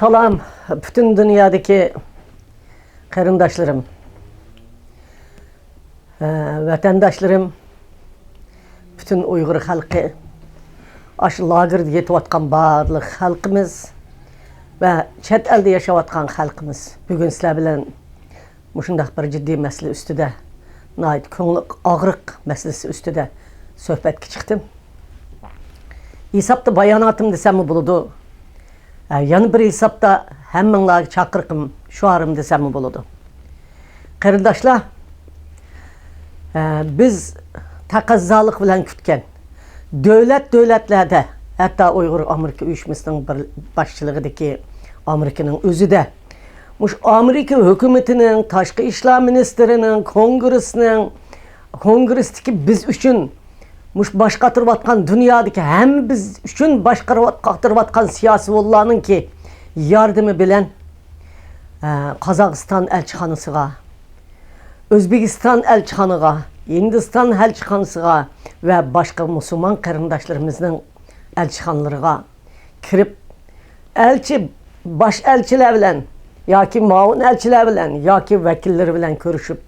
Salam bütün dünyadaki qarindaşlarım, vatandaşlarım, bütün Uyghur halkı, aşı lagerda yetiyotgan barlıq halkımız ve chet elde yaşayotgan halkımız. Bugün sizler bilen muşundaq bir ciddi mesele üstüde, nait ko'ngli ağrık meselesi üstüde söhbetke çıktım. Hesapta bayanatım desem mi buludu? Yani bir hesapta hemmenlarga çakırkım, şuarım desem mi buludu? Qarindaşlar, biz taqazzalık bilen kütken, devletlerde, hatta Uyghur Amerika uyuşmasının başçılığındaki Amerika'nın özü de, muş Amerika hükümetinin, Taşqi İşler Ministerinin, Kongresteki biz üçün, muş başqatırvatkan dünyadaki hem biz üçün başqatırvatkan siyasi oğullarının ki yardımı bilen Kazakistan elçixanasıga, Özbekistan elçixanıga, Hindistan elçixanasıga ve başka Müslüman qarindaşlarımızın elçixanalarıga kirip baş elçiler bilen yoki ma'un elçiler bilen yoki vekilleri bilen görüşüp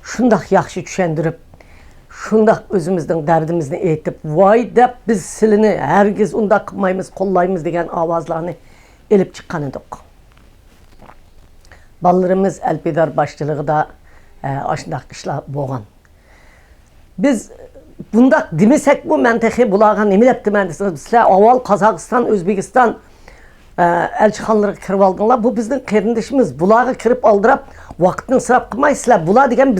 şundaq yaxşı düşendirip şundaq özümüzдің derdimizni aytib voy deb biz silini hergiz undaq qilmaymiz, qo'llaymiz degan ovozlarni elib chiqqan edik. Balalarimiz Elpidar başçılığında aşındaq ishlar bo'lgan. Biz bundaq demesek bu mentexe bularga nima debdi men deseniz, sizlar avval Qozog'iston, O'zbekiston elçixanalarga kirib oldinglar. Bu bizning qarindishimiz. Bularga kirib oldirib, vaqtni isrof qilmaysizlar. Bular degan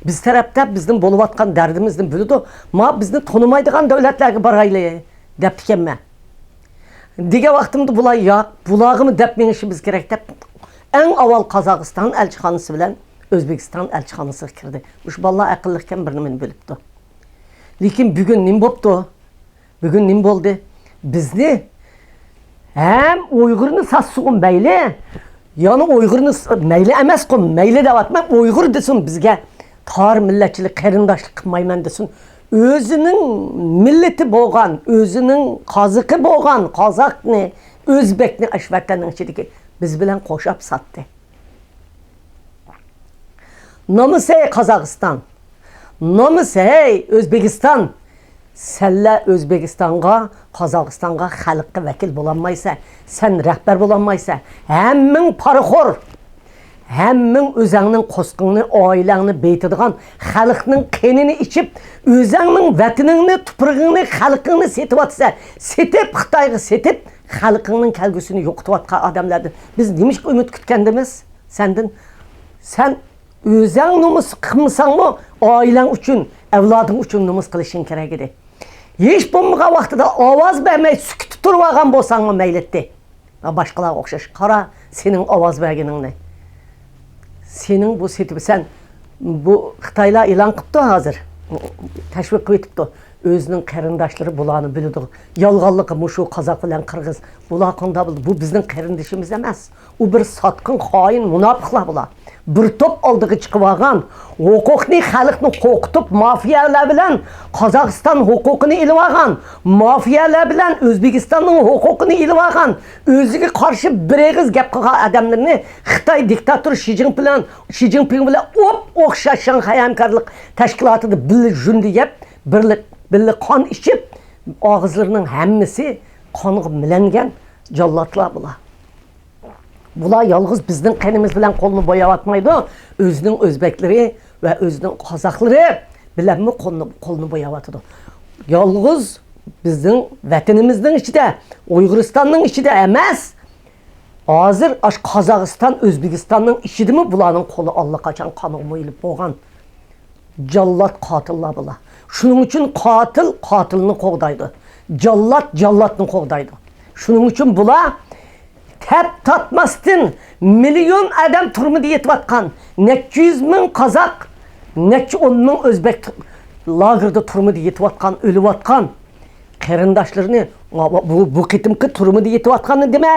biz tarafta bizning bo'layotgan dardimizni biladi. Ma bizni tonimaydigan davlatlarga boraylik debdi ekanman. Degan vaqtimda bular yo'q, bularga deb menishimiz kerak deb en avval Qozog'iston elçixanası bilan O'zbekiston elçixanası kirdi. Ush bolalar aqlli ekan bir nimani bilibdi. Lekin bugun nima bo'pti? Bugun nima bo'ldi? Bizni hem Uygurni satsın mayli, yani Uygurni mayli emasqin, mayli deyapman, Uygur desin bizga tar millatchilik, qarindoshlik qilmayman desin. O'zining millati bo'lgan, o'zining qoziqi bo'lgan qozoqni, o'zbekni ashvatanning ichidagi biz bilan qo'shib satdi. Namusey Qozog'iston, namusey O'zbekiston. Senle Özbekistan'a, Qozog'istonga xalqqa vakil bo'lanmaysa, sen rahbar bo'lanmaysa, hammin parxor, hammin o'zingning qo'sqingni, oilangni beytadigan, xalqning qenini ichib, o'zingning vataningni, tuprog'ingni, xalqingni setyapsa, setib Xitoyga setib, xalqingning kelgusini yo'qotayotgan odamlardan biz nima umid kutgandimiz? Sendan sen o'zing nomus qilmasangmi, oilang uchun, avloding uchun nomus qilishing kerak edi. Hiç bo'lmagan vaqtida ovoz bermay sukut turib olgan bo'lsangmi mayli. Boshqalarga o'xshash. Qara, sening ovoz berganingni. Sening bu setib sen bu Xitoylar e'lon qilibdi hozir. Tashviq qilibdi. O'zining qarindoshlari bularni biladi. Yolg'onligi mushu qozoq bilan qirg'iz. Bular qanday bo'ldi? Bu bizning qarindishimiz emas. U bir sotqin, xoin, munofiqlar bular. Bir top oldiga chiqib olgan, huquqni xalqni qo'rqitib, mafiyalar bilan Qozog'iston huquqini ilib olgan, mafiyalar bilan O'zbekistonning huquqini ilib olgan, o'ziga qarshi bir eg'iz gap qilgan odamlarni Xitoy diktatori Xi Jinping bilan o'xshash Shanxay hamkorlik tashkilotida birlik jundi yeb, birlik qon ichib, og'izlarining hammasi qonga milangan jallodlar bular. Bular yalğız bizning qanimiz bilan qo'lni bo'yayotmaydi, o'zining o'zbekleri ve o'zining qozoqlari bilanmi qo'lni bo'yayotdi. Yalğız bizning vatanimizning ichida, Uyg'uristonning ichida emas. Hozir Qozog'iston, O'zbekistonning ichidami bularning qo'li allaqachon qonga mo'yilib bo'lgan jallod qotillar bular. Shuning uchun qotil qotilni qo'g'daydi. Jallodni qo'g'daydi. Shuning uchun bular tep tatmastin milyon adam turmuda yetiyotgan, necha 100 ming qozoq, necha 10 ming o'zbek lagerda turmuda yetiyotgan, o'layotgan qarindoshlarini bu qitimki turmuda yetiyotganini dema,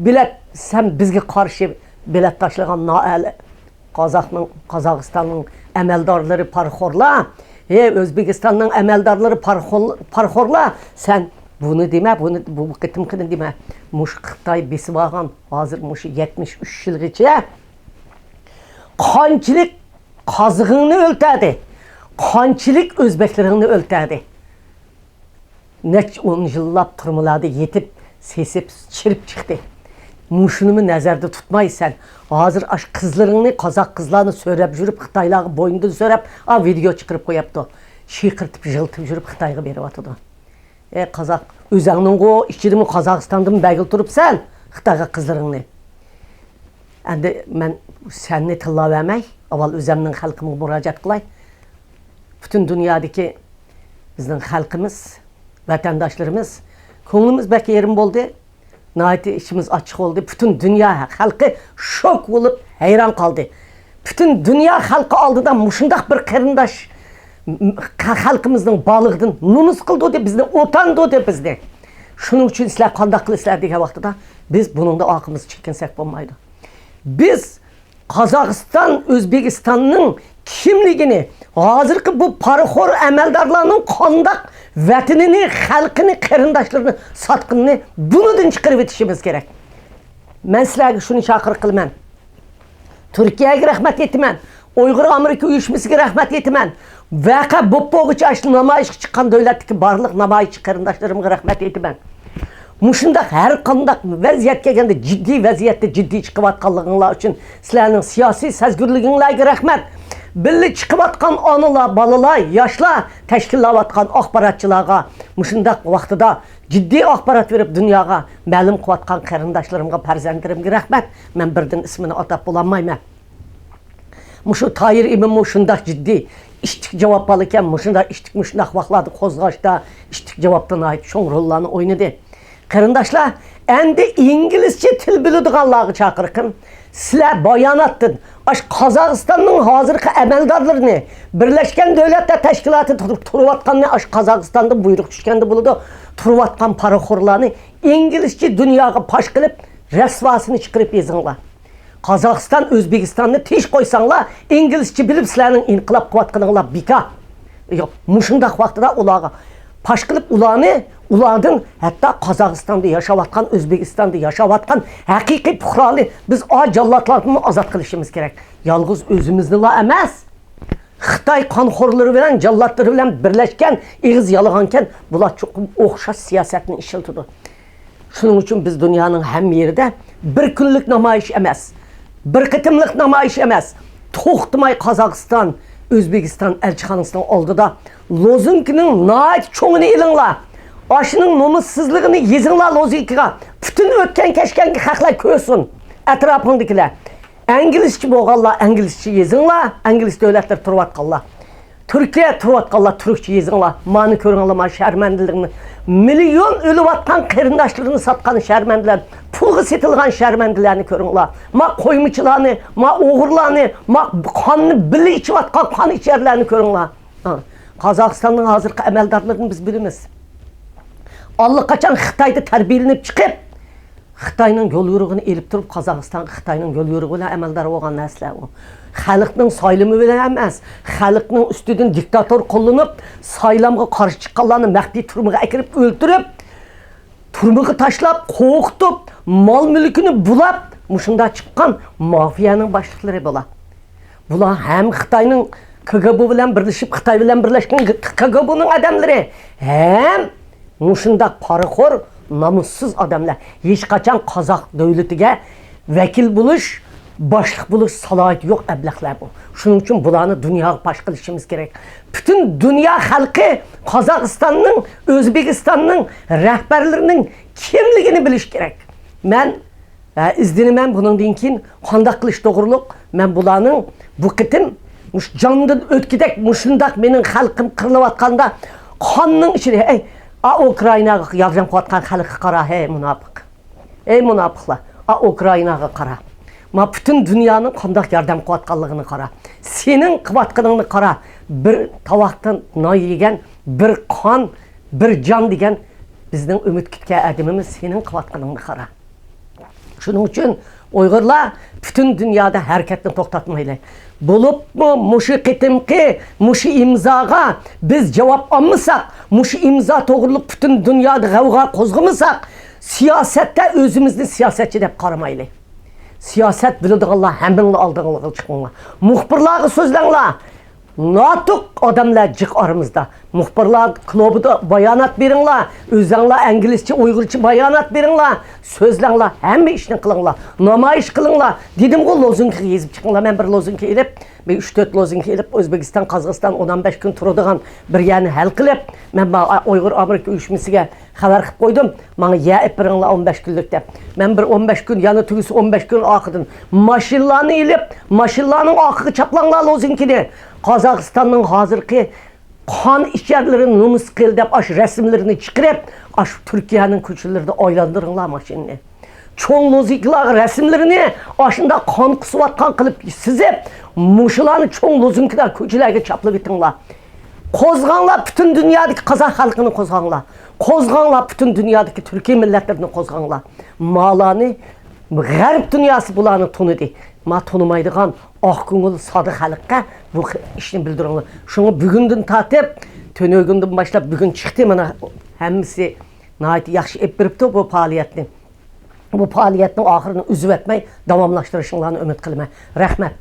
bilet sen bizga qarshi bilet tashlagan noali Qozog'istonning amaldorlari parxorlar, O'zbekistonning amaldorlari parxorlar, sen bunu deme, bu qitimkini deme. muş Xitay besib algan, hozir muş 73 yilgacha qanchalik qozig'ingni o'ltadi, qanchalik o'zbeklaringni o'ltadi. Neç 10 yillab turmalarda yetib, sesib, chirib chiqdi. Muşunumu nazarda tutmaysan, hozir aş qizlaringni, qozoq qizlarni so'rab yurib, Xitoylarga bo'yindan so'rab, video chiqarib qo'yapti. Shiqirtib, jiltib yurib Xitoyga beryapti. Qozoq, o'zingning ichidimi Qozog'istondan bagil turibsan, Xitoyga qizlaringni. Endi men senni tillab emay, avval o'zimning xalqimga murojaat qilay. Bütün dünyadaki bizning xalqimiz, vatandaşlarımız, ko'nglimiz belki yerim bo'ldi. Nəhayət işimiz açıq oldu. Bütün dünya xalqı şok olup hayran kaldı. Bütün dünya xalqı aldıdan muşundaq bir qarindaş xalqımızın balığıdın nunuz qıldı o de bizde, otandı o de bizde. Şunun için sizler qandaq qılısızlar degan vaqtida biz bunun da aqımız çekinsek bo'lmaydi. Biz Qozog'iston, O'zbekistonning kimligini, hozirgi bu paraxo'r amaldarlarning qandaq vatanini, xalqini, qarindoshlarni sotqinni bunidan chiqarib o'tishimiz kerak. Men sizlarga shuni chaqiriq qilaman. Turkiyaga rahmat aytaman. Uyg'ur Amerika uyushmasiga rahmat aytaman. Vaqa bo'ppo'g'icha ashli namoyishga chiqqan davlatdagi barliq namoyishchi qarindoshlarimga rahmat aytaman. Muşundaq her qandaq vaziyat kelganda ciddi vaziyatda ciddi chiqayotganliginglar uchun sizlarning siyosiy sezgirliginglarga rahmat. Birli chiqayotgan onalar, balalar, yoshlar tashkillayotgan axborotchilarga muşundaq vaqtida ciddi axborot berib dunyoga ma'lum qilayotgan qarindoshlarimga, farzandlarimga rahmat. Men birdan ismini atab bo'lolmayman. Muşu Tahir ibn muşundaq ciddi iştik cevap alırken muşundaq iştik muşundaq vaqtlarda qo'zg'ashda iştik javobdan ait cho'ng rollarni o'ynadi. Qarindoshlar, endi İngilizce til biladiganlarga chaqirqim. Sizlar bayonotdan aş Qozog'istonning hozirgi amaldorlarini Birlashgan Davlatlar Tashkiloti turayotganini aş Qozog'istonda buyruq tushganda bo'ladi, turayotgan paraxo'rlarni İngilizce dunyoga pash qilib rasvosini chiqarib yezinglar. Qozog'iston, O'zbekistonni tish qo'ysanglar, İngilizce bilib sizlarning inqilob qilayotganinglar bekor. Yo'q, mushundaq vaqtida ularga pash qilib ulardan hatta Qozog'istonda yaşayotgan, O'zbekistonda yaşayotgan haqiqiy puhrali biz jallatlarni ozod qilishimiz kerak. Yalnız o'zimizni emas. Xitoy qonxo'rlari bilan, jallatlari bilan birlashgan, ig'iz yalagankan, bular cho'qim o'xshash siyosatni ishlatadi. Shuning uchun biz dunyoning hamma yerida bir kunlik namoyish emas, bir qitimlik namoyish emas, to'xtamay Qozog'iston, O'zbekiston elchixonasining oldida lozunkining nayt cho'ngini ilinglar. Aşının nomussuzluğunu yezinglar lozunkiga. Bütün o'tgan kechgangi haqlar ko'rsin atrofingdagilar. İngilizce bo'lganlar İngilizce yezinglar, İngiliz davlatlar turayotganlar. Türkiye turayotganlar Türkçe yezinglar. Mani ko'ringlar, ma sharmandaligini. Milyon o'layotgan qarindoshlarini sotgan sharmandalar, pulga setilgan sharmandalarni ko'ringlar. Ma qo'ymichilarni, ma o'g'irlarni, ma qonni bili ichayotgan qon icharlarni ko'ringlar. Qozog'istonning hozirgi amaldorlarini biz bilamiz. Allaqachon Xitoyda tarbiyalanib chiqib, Xitoyning yo'l yo'rig'ini elib turib, Qozog'iston Xitoyning yo'l yo'rig'i bilan amaldor bo'lgan narsalar u. Xalqning soylimi bilan emas, xalqning ustidan diktator qo'llanib, saylamga qarshi chiqqanlarni maxfiy turmaga akirib o'ldirib, turmaga tashlab, qo'rqitib, mol mulkini bulab, mushunda chiqqan mafiyaning boshliqlari bo'lar. Bular ham Xitoyning KGB bilan birlashib, Xitoy bilan birlashgan KGBning odamlari, ham mushundaq paraxo'r, namussuz odamlar. Hech qachon Qozoq davlatiga vakil bo'lish, boshliq bo'lish salohiyati yo'q ablaqlar bu. Shuning uchun bularni dunyoga pash qilishimiz kerak. Bütün dunyo xalqi Qozog'istonning, O'zbekistonning rahbarlarining kimligini bilish kerak. Men izdinaman bundan keyin qanday qilish to'g'riliq. Men bularning bu qitim mush jondan o'tkidek mushundaq mening xalqim qirilayotganda qonning ichida Ukraynaga yordam qilayotgan xalqqa qara, hey munofiq. Ey munofiqlar, Ukraynaga qara. Ma bütün dünyanın qanday yordam qilayotganligini qara. Sening qilayotganingni qara. Bir tovoqdan non yegan, bir qon, bir jon degan bizning umid kutgan adamimiz sening qilayotganingni qara. Shuning uchun Uyg'urlar bütün dunyoda harakatni to'xtatmaylar. Bo'libmi mushu qitimqi, mushu imzoga biz javob olmasak, mushu imzo to'g'riliq bütün dunyoda g'avg'o qo'zg'amasak, Siyasette özümüzni siyasetçi dep qaramaylı. Siyaset bildiğinler hemen aldığınlar çıkınlar. Muhbirlarga sözlenler. Natuk adamlar cık aramızda. Muhbirlar klubuda bayanat berinler. Özünler İngilizce, Uygurca bayanat berinler. Sözlenler. Hem işini kılınlar. Namayış kılınlar. Dedim ki lozunki yazıp çıkınlar. Ben bir lozunki edip, bir 3-4 lozunki edip Özbekistan, Kazakistan 10-15 gün turadigan bir yani hal qilib, ben Uygur Amerika uyuşmasiga xabar qilib qo'ydim. Bana ya epiringlar 15 günlük deb. Ben bir 15 gün yani tugisi 15 gün oxidan mashinlarni ilib, mashinlarning oxiga chaplanglar lozinkini. Kazakistan'ın hazırki kan içerlerini numus qil deb aş resimlerini chiqarib, aş Türkiye'nin ko'chalarida oylandırınlar maşinni. Çoğun loziklar resimlerini aşında kan kusuvatkan kılıp sizip muşularını çoğun lozinkiler ko'chalarga chaplab etinglar. Kozganlar bütün dünyadaki Kazak halkını kozganlar. Kozganlar bütün dünyadaki Türkiye milletlerini kozganlar. Malani G'arb dünyası bularni tanıdı. Ma tanımaydigan ak ko'ngil sadık halkka bu işni bildiringlar. Şunu bugünden tatip, tönögünden başlap bugün çıktı mana hemmisi nayet yaxshi ep beripti bu faaliyetni. Bu faaliyetin ahirini üzüp etmey, davamlaştırışınlarını ümit qilmay. Rahmet.